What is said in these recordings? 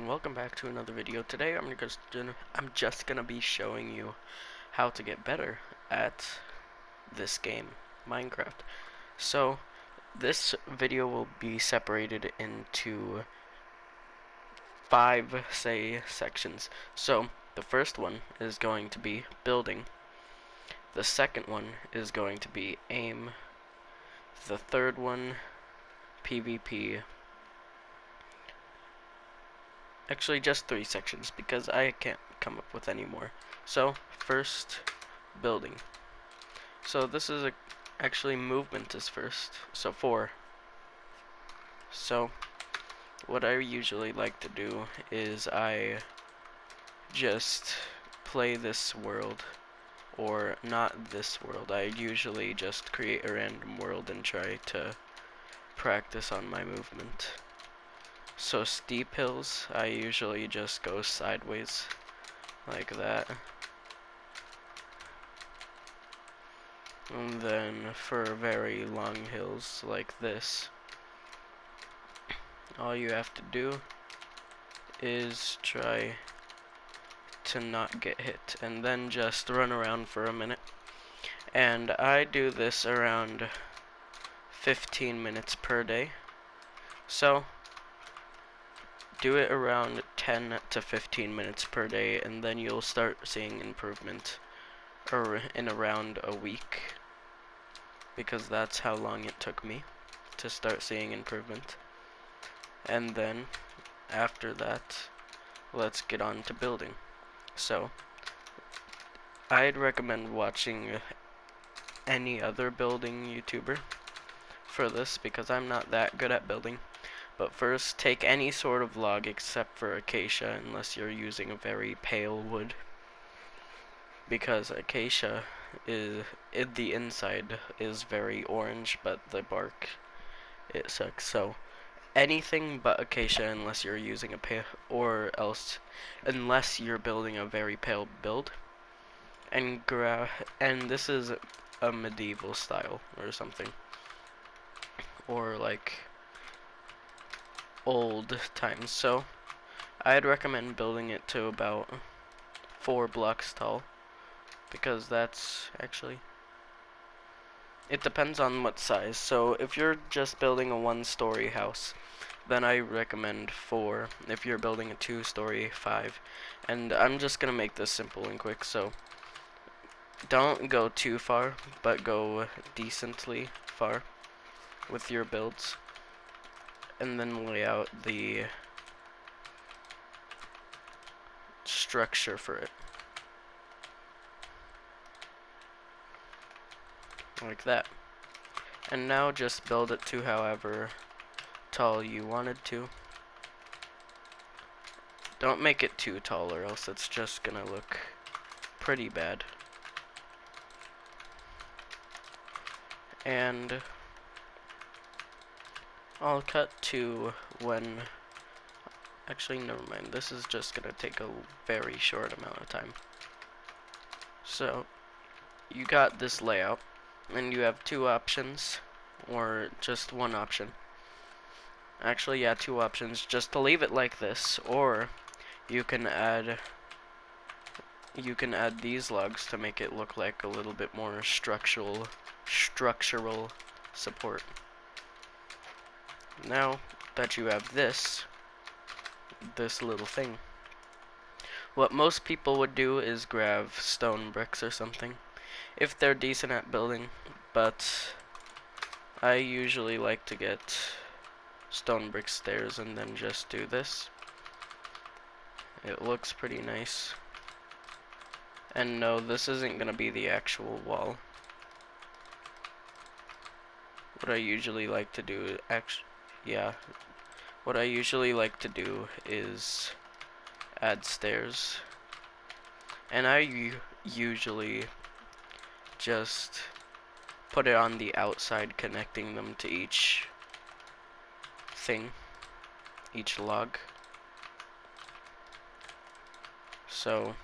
and welcome back to another video. Today I'm just gonna be showing you how to get better at this game, Minecraft. So this video will be separated into 5, sections. So the first one is going to be building. The second one is going to be aim. The third one, PvP. Actually, just 3 sections because I can't come up with any more. So, first, building. So this is actually movement is first. So 4. So what I usually like to do is I just play this world, or not this world. I usually just create a random world and try to practice on my movement. So steep hills, I usually just go sideways, like that. And then for very long hills, like this, all you have to do is try to not get hit, and then just run around for a minute. And I do this around 15 minutes per day. So do it around 10 to 15 minutes per day, and then you'll start seeing improvement in around a week, because that's how long it took me to start seeing improvement. And then after that, let's get on to building. So I'd recommend watching any other building YouTuber for this, because I'm not that good at building. But first, take any sort of log except for acacia, unless you're using a very pale wood, because acacia the inside is very orange, but the bark, it sucks. So anything but acacia, unless you're using a pale, or else unless you're building a very pale build. And this is a medieval style or something, or like old times. So I'd recommend building it to about 4 blocks tall, because that's actually, it depends on what size. So if you're just building a 1-story house, then I recommend 4. If you're building a 2-story, 5. And I'm just gonna make this simple and quick, so don't go too far, but go decently far with your builds, and then lay out the structure for it, like that. And now just build it to however tall you wanted to. Don't make it too tall, or else it's just gonna look pretty bad. And I'll cut to when, actually never mind, this is just gonna take a very short amount of time. So you got this layout, and you have 2 options, or just 1 option. Actually, yeah, 2 options, just to leave it like this, or you can add these logs to make it look like a little bit more structural support. Now that you have this little thing, what most people would do is grab stone bricks or something, if they're decent at building, but I usually like to get stone brick stairs and then just do this. It looks pretty nice. And no, this isn't gonna be the actual wall. What I usually like to do, what I usually like to do is add stairs. And I usually just put it on the outside, connecting them to each thing, each log. So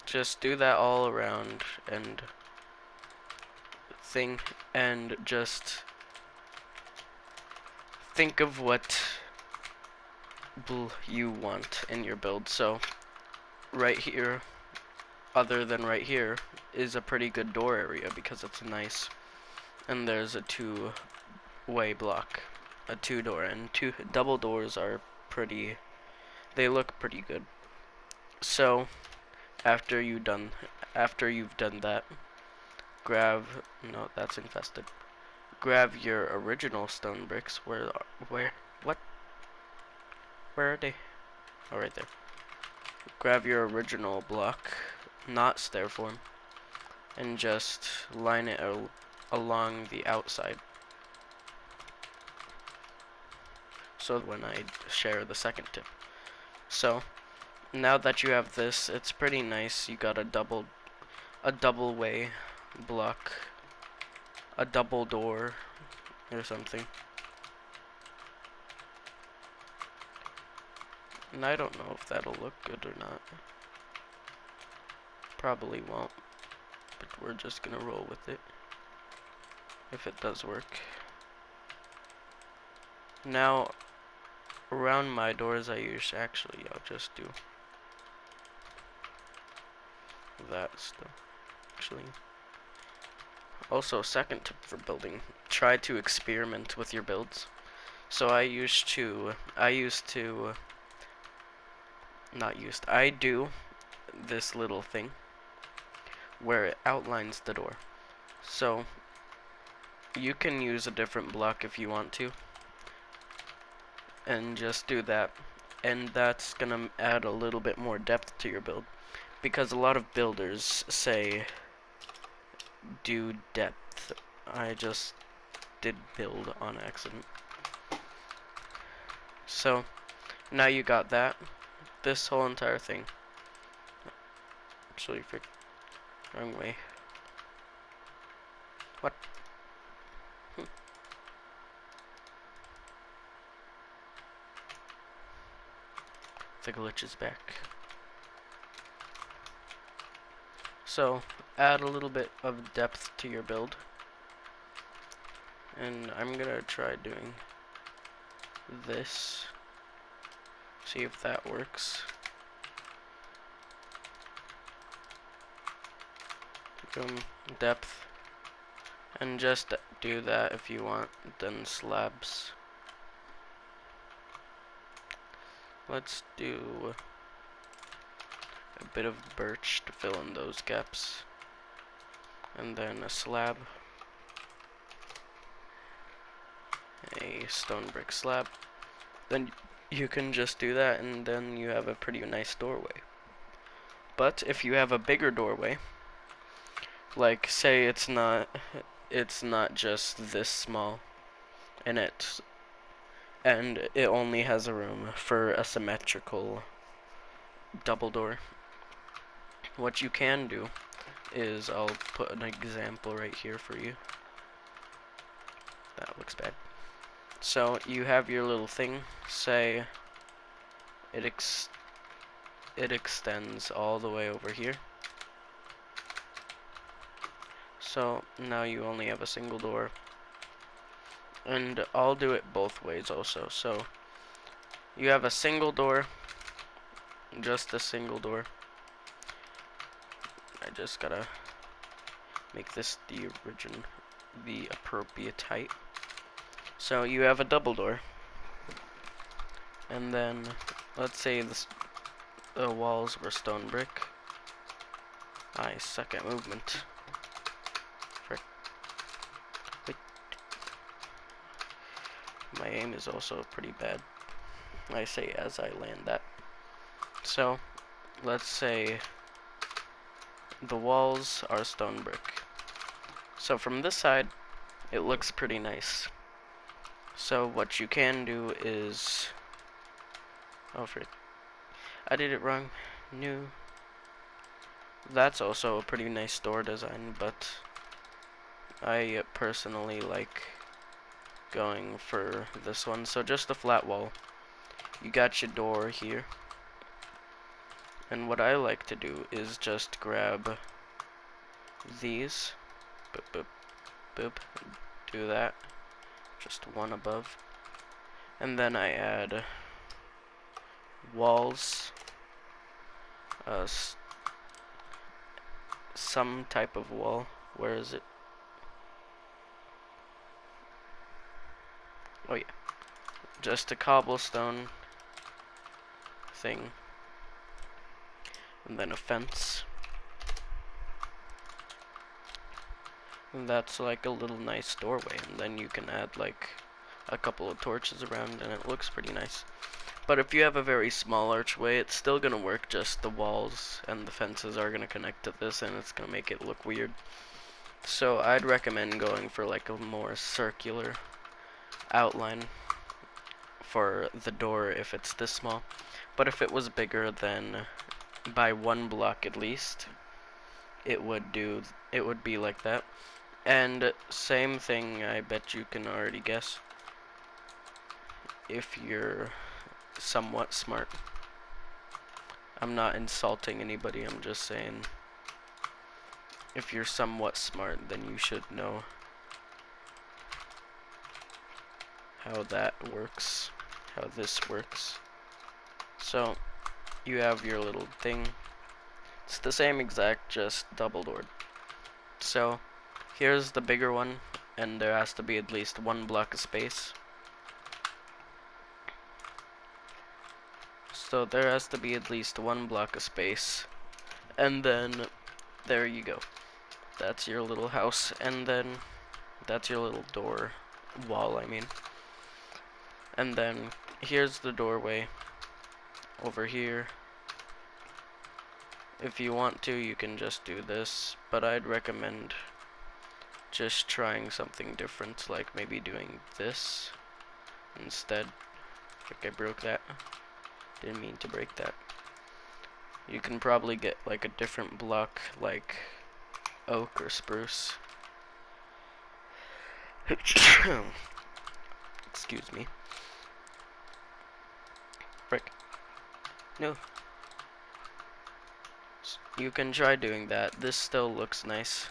just do that all around, and just think of what you want in your build. So right here, other than right here, is a pretty good door area because it's nice. And there's a two-way block, a two-door, and two double doors are pretty, they look pretty good. So after you've done that, grab, no, that's infested. Grab your original stone bricks. What? Where are they? Oh, right there. Grab your original block, not stair form, and just line it along the outside. So when I share the second tip. So now that you have this, it's pretty nice. You got a double way block, a double door or something. And I don't know if that'll look good or not. Probably won't, but we're just gonna roll with it if it does work. Now around my doors I'll just do that stuff. Actually, also, second tip for building, try to experiment with your builds. So I do this little thing where it outlines the door. So you can use a different block if you want to, and just do that. And that's gonna add a little bit more depth to your build, because a lot of builders say do depth. I just did build on accident. So now you got that. This whole entire thing. Actually, wrong way. What? The glitch is back. So add a little bit of depth to your build, and I'm gonna try doing this. See if that works. Depth, and just do that if you want. Then slabs. Let's do a bit of birch to fill in those gaps, and then a slab, a stone brick slab. Then you can just do that, and then you have a pretty nice doorway. But if you have a bigger doorway, like say it's not just this small, and it only has a room for a symmetrical double door, what you can do is, I'll put an example right here for you. That looks bad. So you have your little thing, say it extends all the way over here. So now you only have a single door, and I'll do it both ways also. So you have a single door, just a single door. I just gotta make this the appropriate height. So you have a double door, and then let's say the walls were stone brick. I suck at movement. My aim is also pretty bad, I say as I land that. So let's say the walls are stone brick. So from this side, it looks pretty nice. So what you can do is, oh frick, I did it wrong. New. That's also a pretty nice door design, but I personally like going for this one. So just a flat wall. You got your door here, and what I like to do is just grab these, boop boop boop, do that, just one above, and then I add walls, some type of wall. Where is it? Oh yeah, just a cobblestone thing, and then a fence. And that's like a little nice doorway, and then you can add like a couple of torches around, and it looks pretty nice. But if you have a very small archway, it's still gonna work, just the walls and the fences are gonna connect to this, and it's gonna make it look weird. So I'd recommend going for like a more circular outline for the door if it's this small. But if it was bigger, then by 1 block at least, it would be like that. And same thing, I bet you can already guess, if you're somewhat smart. I'm not insulting anybody, I'm just saying, if you're somewhat smart, then you should know how that works, how this works. So, you have your little thing. It's the same exact, just double doored. So, here's the bigger one, and there has to be at least 1 block of space. So there has to be at least 1 block of space, and then there you go. That's your little house, and then that's your little door wall, I mean. And then here's the doorway over here. If you want to, you can just do this, but I'd recommend just trying something different, like maybe doing this instead. Like I broke that. Didn't mean to break that. You can probably get like a different block, like oak or spruce. Excuse me. Frick. No. You can try doing that. This still looks nice.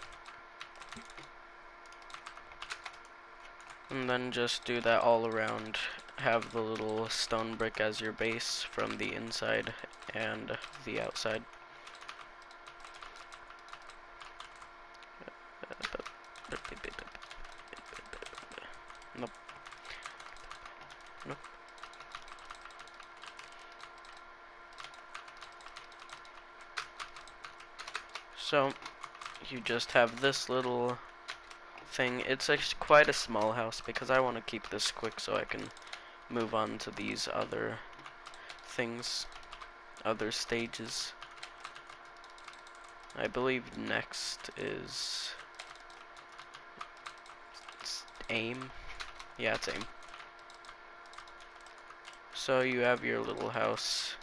And then just do that all around. Have the little stone brick as your base from the inside and the outside. Nope. Nope. So, you just have this little thing. It's actually quite a small house because I want to keep this quick so I can move on to these other things, other stages. I believe next is aim. Yeah, it's aim. So you have your little house,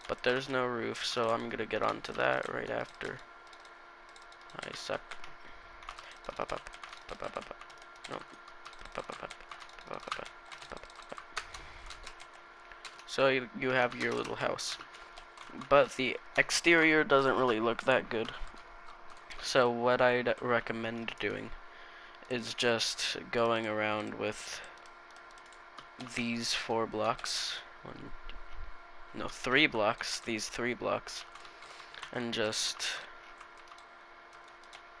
but there's no roof, so I'm gonna get onto that right after. I suck. No. So you have your little house, but the exterior doesn't really look that good. So what I'd recommend doing is just going around with these 4 blocks. No, 3 blocks. These 3 blocks, and just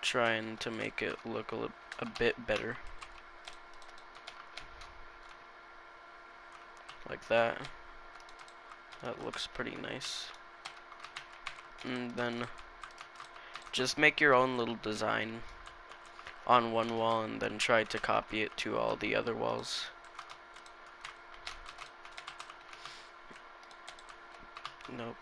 trying to make it look a bit better, like that. That looks pretty nice. And then just make your own little design on one wall and then try to copy it to all the other walls. Nope.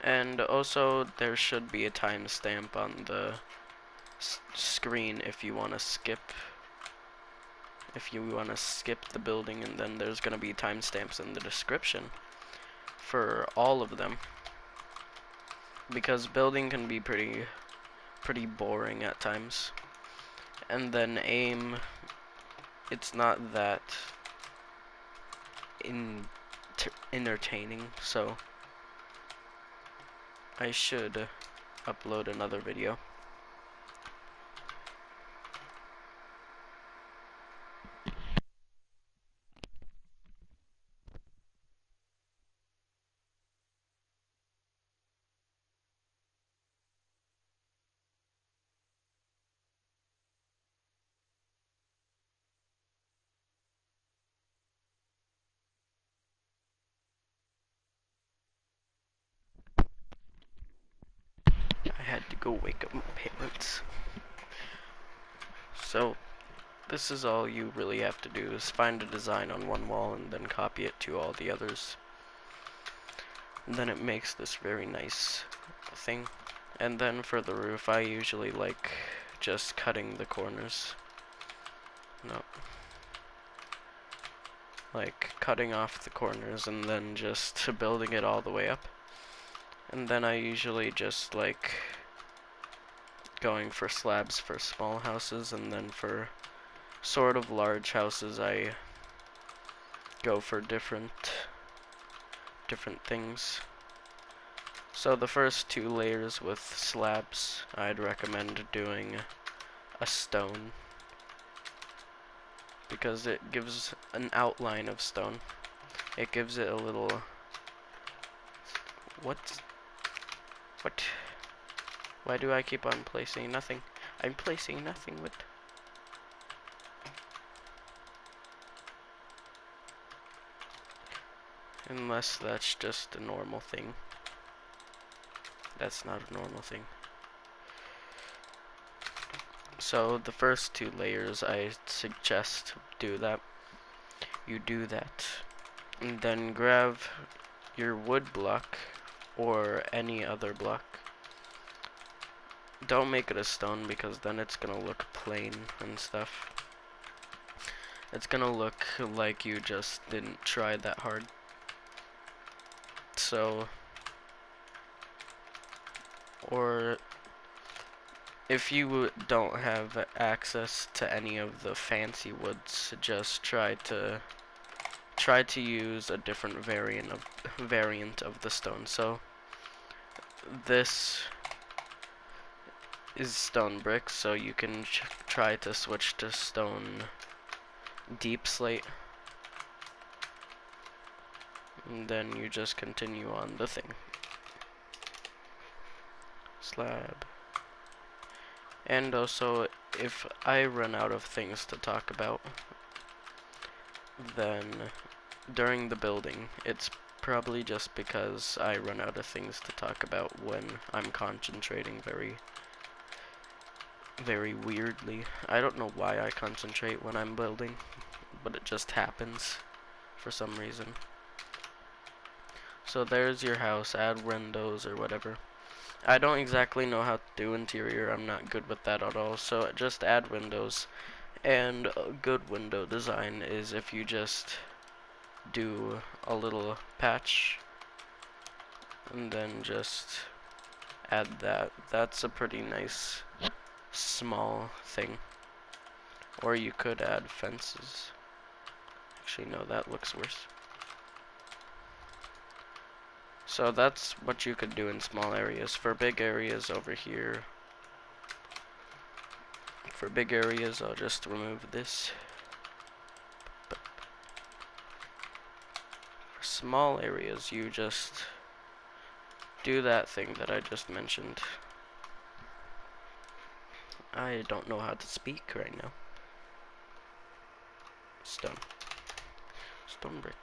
And also there should be a timestamp on the screen if you want to skip. If you want to skip the building, and then there's going to be timestamps in the description for all of them, because building can be pretty boring at times. And then aim, it's not that entertaining, so I should upload another video. had to go wake up my parents. So this is all you really have to do, is find a design on one wall and then copy it to all the others. And then it makes this very nice thing. And then for the roof, I usually like just cutting the corners. No. Like cutting off the corners and then just building it all the way up. And then I usually just like going for slabs for small houses, and then for sort of large houses I go for different things. So the first 2 layers with slabs, I'd recommend doing a stone, because it gives an outline of stone. It gives it a little... What? Why do I keep on placing nothing? I'm placing nothing with... Unless that's just a normal thing. That's not a normal thing. So the first 2 layers, I suggest do that. You do that, and then grab your wood block or any other block. Don't make it a stone, because then it's gonna look plain and stuff. It's gonna look like you just didn't try that hard. So, or if you don't have access to any of the fancy woods, just try to use a different variant of the stone. So this is stone brick, so you can try to switch to stone deep slate, and then you just continue on the thing. Slab. And also, if I run out of things to talk about, then during the building, it's probably just because I run out of things to talk about when I'm concentrating very weirdly. I don't know why I concentrate when I'm building, but it just happens for some reason. So there's your house, add windows or whatever. I don't exactly know how to do interior, I'm not good with that at all, so just add windows. And a good window design is if you just do a little patch and then just add that. That's a pretty nice small thing. Or you could add fences. Actually, no, that looks worse. So that's what you could do in small areas. For big areas over here, I'll just remove this. For small areas, you just do that thing that I just mentioned. I don't know how to speak right now. Stone brick.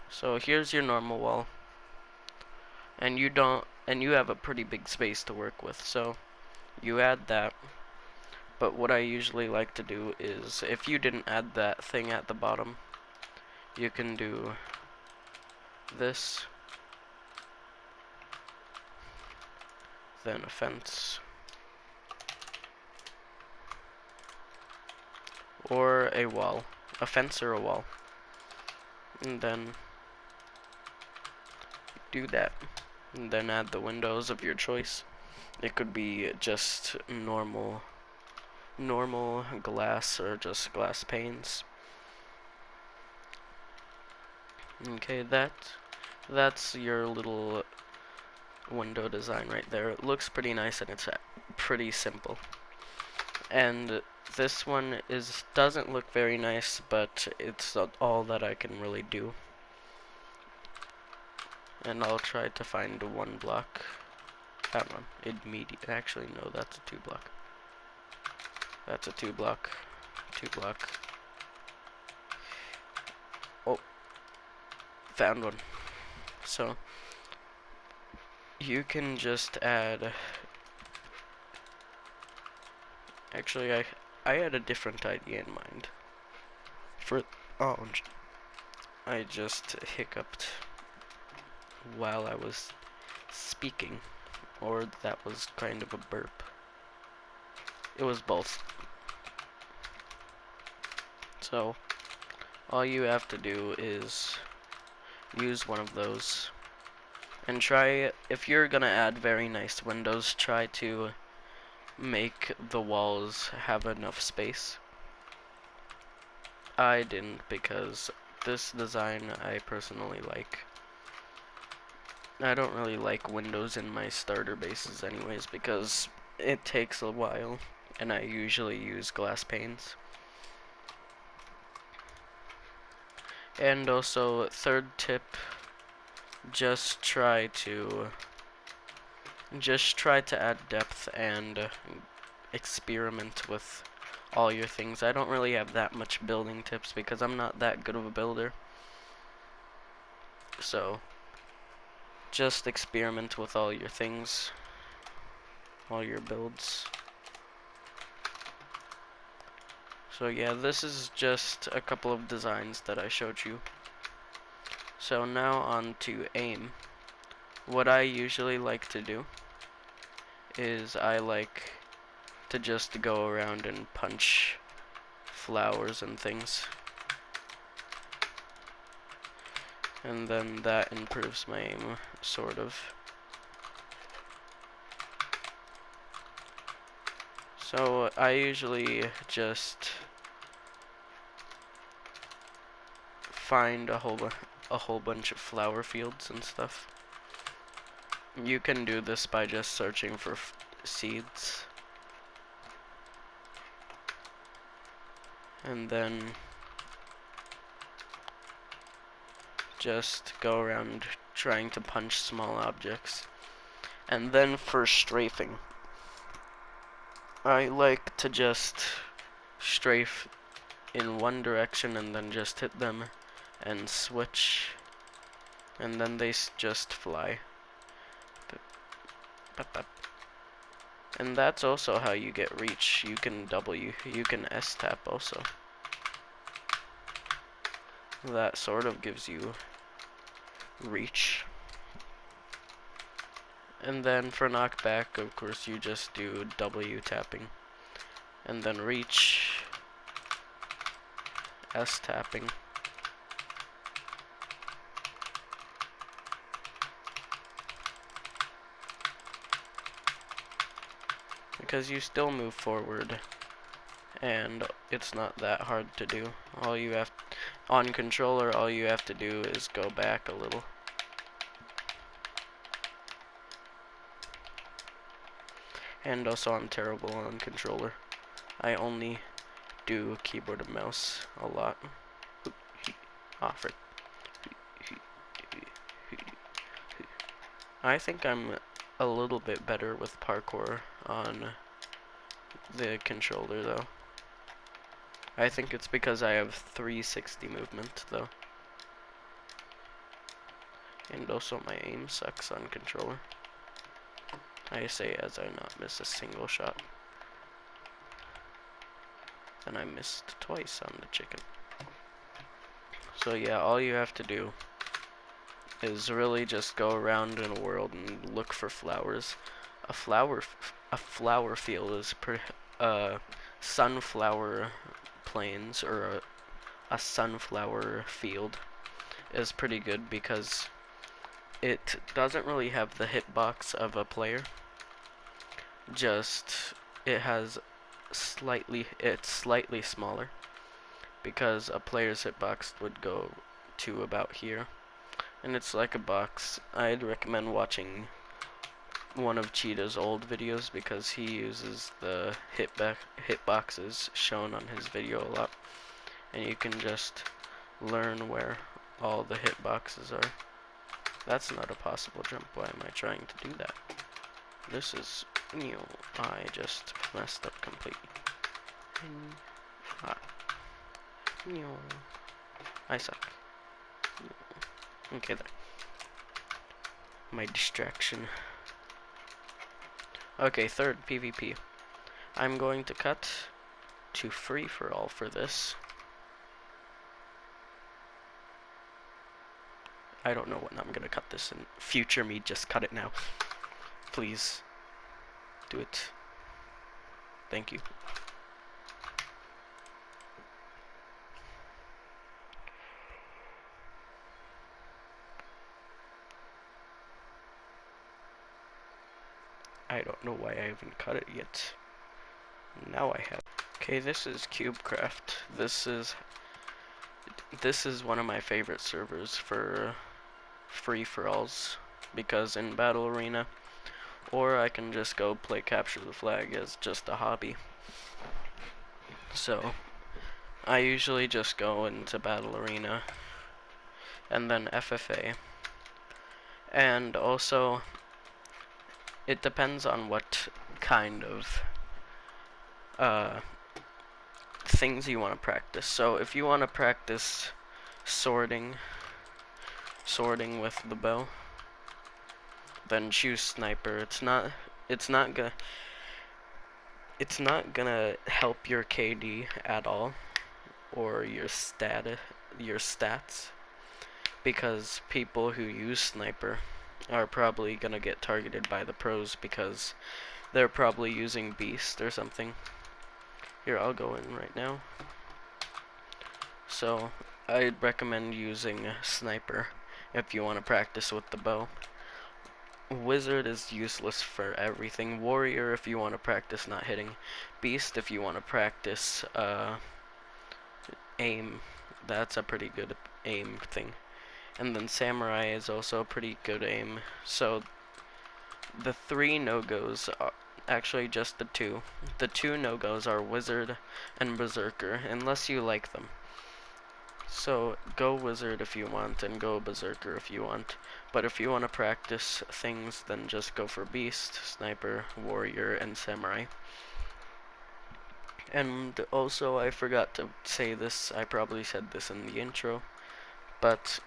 So here's your normal wall, and you have a pretty big space to work with, so you add that. But what I usually like to do is, if you didn't add that thing at the bottom, you can do this, then a fence, or a wall, a fence or a wall, and then do that, and then add the windows of your choice. It could be just normal glass or just glass panes. Okay, that's your little window design right there. It looks pretty nice and it's pretty simple. And this one doesn't look very nice, but it's all that I can really do. And I'll try to find one block. That one. Actually, no, that's a 2 block. That's a 2 block. 2 block. Oh. Found one. So, you can just add, actually I had a different idea in mind. For, oh, I just hiccuped while I was speaking, or that was kind of a burp. It was both. So, all you have to do is use one of those. And try, if you're gonna add very nice windows, try to make the walls have enough space. I didn't, because this design I personally like. I don't really like windows in my starter bases anyways, because it takes a while, and I usually use glass panes. And also, third tip, just try to add depth and experiment with all your things. I don't really have that much building tips because I'm not that good of a builder. So, just experiment with all your things, all your builds. So yeah, this is just a couple of designs that I showed you. So now on to aim. What I usually like to do is I like to just go around and punch flowers and things. And then that improves my aim, sort of. So I usually just find a whole bunch of flower fields and stuff. You can do this by just searching for seeds. And then just go around trying to punch small objects. And then for strafing, I like to just strafe in one direction and then just hit them and switch, and then they just fly. And that's also how you get reach. You can you can S tap also. That sort of gives you reach. And then for knockback, of course, you just do W tapping. And then reach, S tapping. Because you still move forward, and it's not that hard to do. On controller, all you have to do is go back a little. And also, I'm terrible on controller. I only do keyboard and mouse a lot. Ah, frick. I think I'm a little bit better with parkour on the controller, though. I think it's because I have 360 movement, though. And also my aim sucks on controller. I say as I not miss a single shot. And I missed twice on the chicken. So yeah, all you have to do is really just go around in a world and look for flowers. A flower field is sunflower plains, or a sunflower field is pretty good because it doesn't really have the hitbox of a player. Just it's slightly smaller, because a player's hitbox would go to about here, and it's like a box. I'd recommend watching one of Cheetah's old videos because he uses the hitboxes shown on his video a lot, and you can just learn where all the hitboxes are. That's not a possible jump. Why am I trying to do that? This is new. I just messed up completely. I suck. Okay, there. my distraction. Okay, third PvP. I'm going to cut to free for all for this. I don't know when I'm gonna cut this in future me, just cut it now. Please. Do it. Thank you. I don't know why I haven't cut it yet. Now I have. Okay, this is CubeCraft. This is one of my favorite servers for free-for-alls, because in Battle Arena, or I can just go play Capture the Flag as just a hobby. So, I usually just go into Battle Arena, and then FFA. And also, it depends on what kind of things you want to practice. So if you want to practice sorting with the bow, then choose sniper. It's not gonna help your KD at all, or your stats, because people who use sniper are probably gonna get targeted by the pros because they're probably using beast or something. Here, I'll go in right now. So, I'd recommend using sniper if you want to practice with the bow. Wizard is useless for everything. Warrior if you want to practice not hitting. Beast if you want to practice aim. That's a pretty good aim thing. And then Samurai is also a pretty good aim. So, the three no-goes are actually just the two. The two no-goes are Wizard and Berserker, unless you like them. So, go Wizard if you want, and go Berserker if you want. But if you want to practice things, then just go for Beast, Sniper, Warrior, and Samurai. And also, I forgot to say this, I probably said this in the intro, but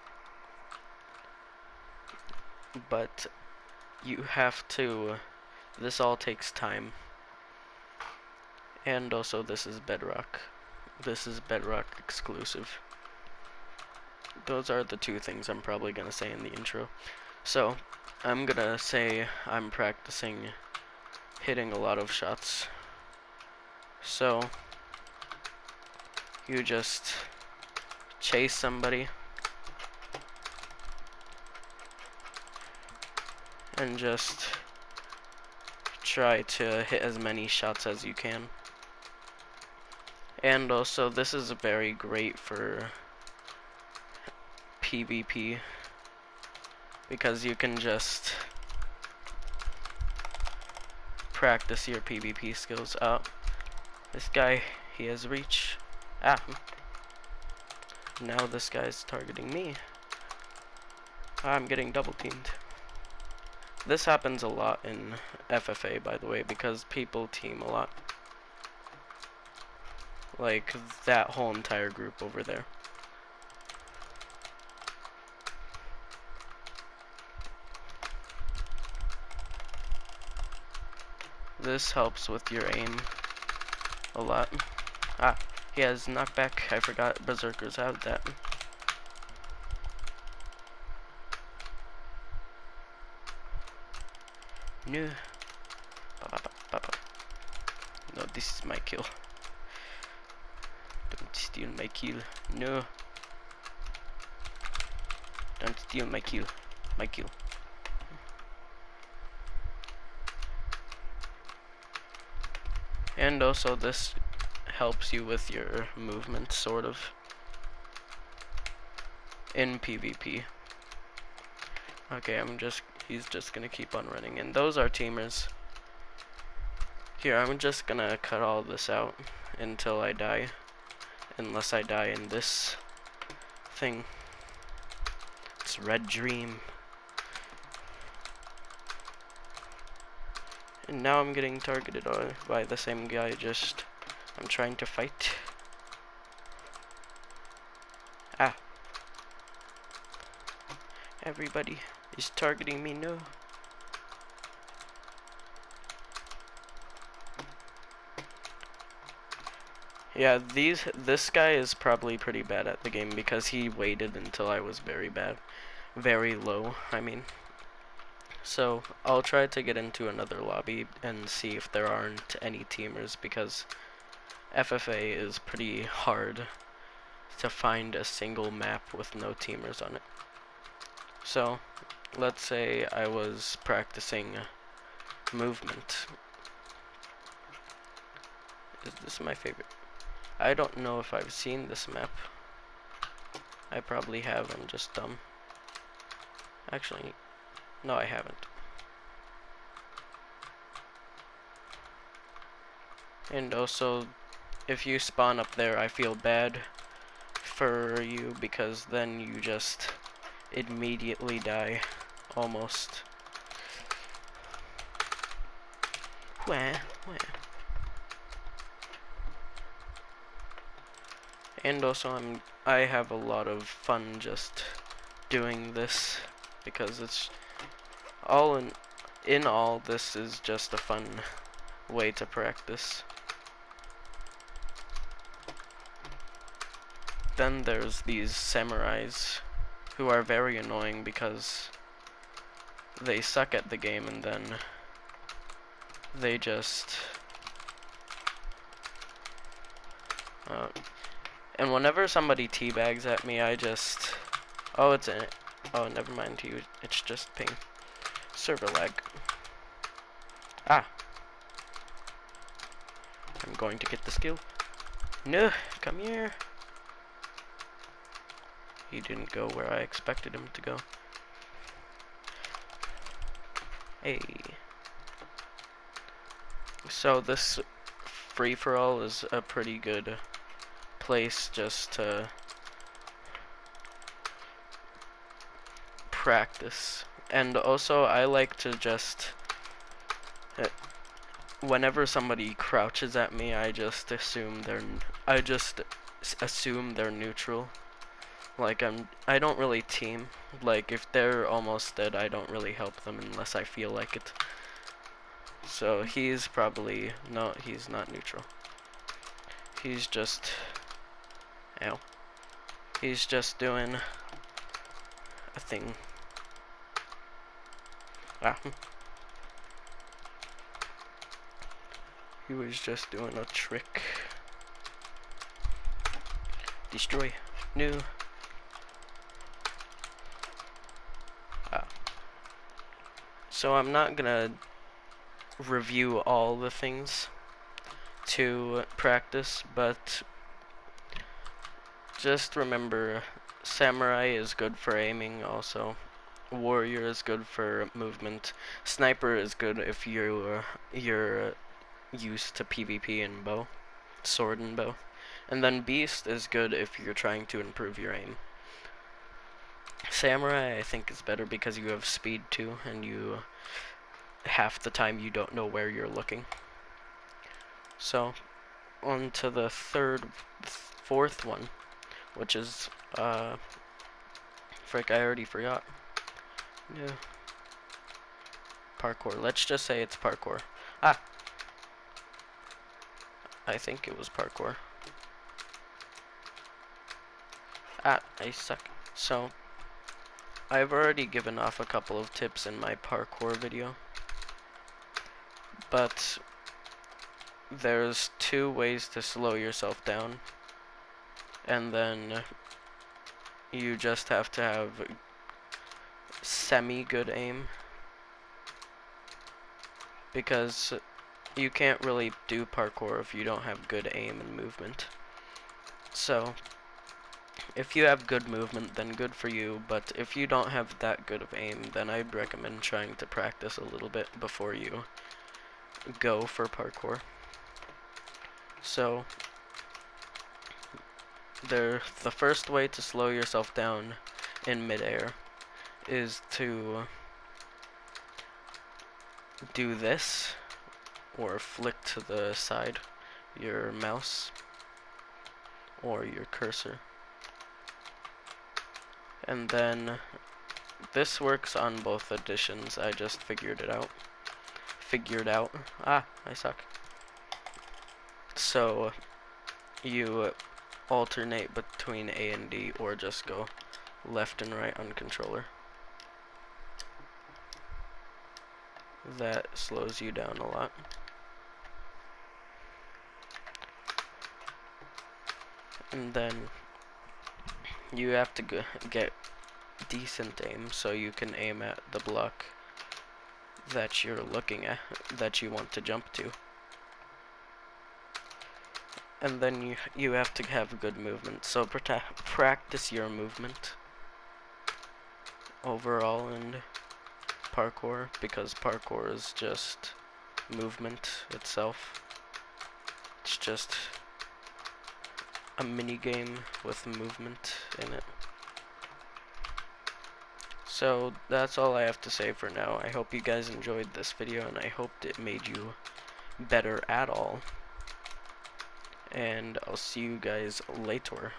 you have to, this all takes time. And also, this is Bedrock. This is Bedrock exclusive. Those are the two things I'm probably gonna say in the intro. So, I'm gonna say I'm practicing hitting a lot of shots. So, you just chase somebody and just try to hit as many shots as you can. And also, this is very great for PvP, because you can just practice your PvP skills. This guy, he has reach. Now this guy's targeting me. I'm getting double teamed. This happens a lot in FFA, by the way, because people team a lot. Like that whole entire group over there. This helps with your aim a lot. He has knockback. I forgot Berserkers have that. No. No, this is my kill. Don't steal my kill. No. Don't steal my kill. My kill. And also this helps you with your movement, sort of, in PvP. Okay, he's just gonna keep on running, and those are teamers. Here, I'm just gonna cut all this out until I die, unless I die in this thing. It's Red Dream. And now I'm getting targeted by the same guy, I'm trying to fight. Everybody He's targeting me, no. Yeah, this guy is probably pretty bad at the game because he waited until I was very low, I mean. So, I'll try to get into another lobby and see if there aren't any teamers because FFA is pretty hard to find a single map with no teamers on it. So, let's say I was practicing movement. Is this my favorite? I don't know if I've seen this map. I probably have, I'm just dumb. Actually, no, I haven't. And also, if you spawn up there, I feel bad for you because then you just immediately die. Almost. Wah, wah. And also, I have a lot of fun just doing this because it's all in all, this is just a fun way to practice. Then there's these samurais who are very annoying because they suck at the game and then they just and whenever somebody teabags at me, I just oh, it's in it. Oh, never mind, it's just ping. Server lag. Ah, I'm going to get the skill. No, come here. He didn't go where I expected him to go. Hey. So this free-for-all is a pretty good place just to practice. And also, I like to just whenever somebody crouches at me, I just assume they're neutral. Like I don't really team. Like if they're almost dead, I don't really help them unless I feel like it. So he's probably no, he's not neutral. He's just ow. He's just doing a thing. Ah. He was just doing a trick. Destroy. No. Ah. So I'm not gonna review all the things to practice, but just remember samurai is good for aiming also. Warrior is good for movement. Sniper is good if you're used to PvP and bow, sword and bow. And then Beast is good if you're trying to improve your aim. Samurai I think is better because you have speed too, and you half the time you don't know where you're looking. So on to the fourth one, which is frick, I already forgot. Yeah. Parkour. Let's just say it's parkour. Ah, I think it was parkour. Ah, I suck. So I've already given off a couple of tips in my parkour video, but there's 2 ways to slow yourself down, and then you just have to have semi-good aim, because you can't really do parkour if you don't have good aim and movement. So if you have good movement, then good for you, but if you don't have that good of aim, then I'd recommend trying to practice a little bit before you go for parkour. So the first way to slow yourself down in midair is to do this, or flick to the side your mouse or your cursor, and then this works on both editions. I just figured it out. Ah, I suck. So you alternate between A and D, or just go left and right on controller. That slows you down a lot. And then you have to get decent aim, so you can aim at the block that you're looking at, that you want to jump to. And then you have to have good movement, so practice your movement overall in parkour, because parkour is just movement itself. It's just a mini game with movement in it. So that's all I have to say for now. I hope you guys enjoyed this video, and I hoped it made you better at all. And I'll see you guys later.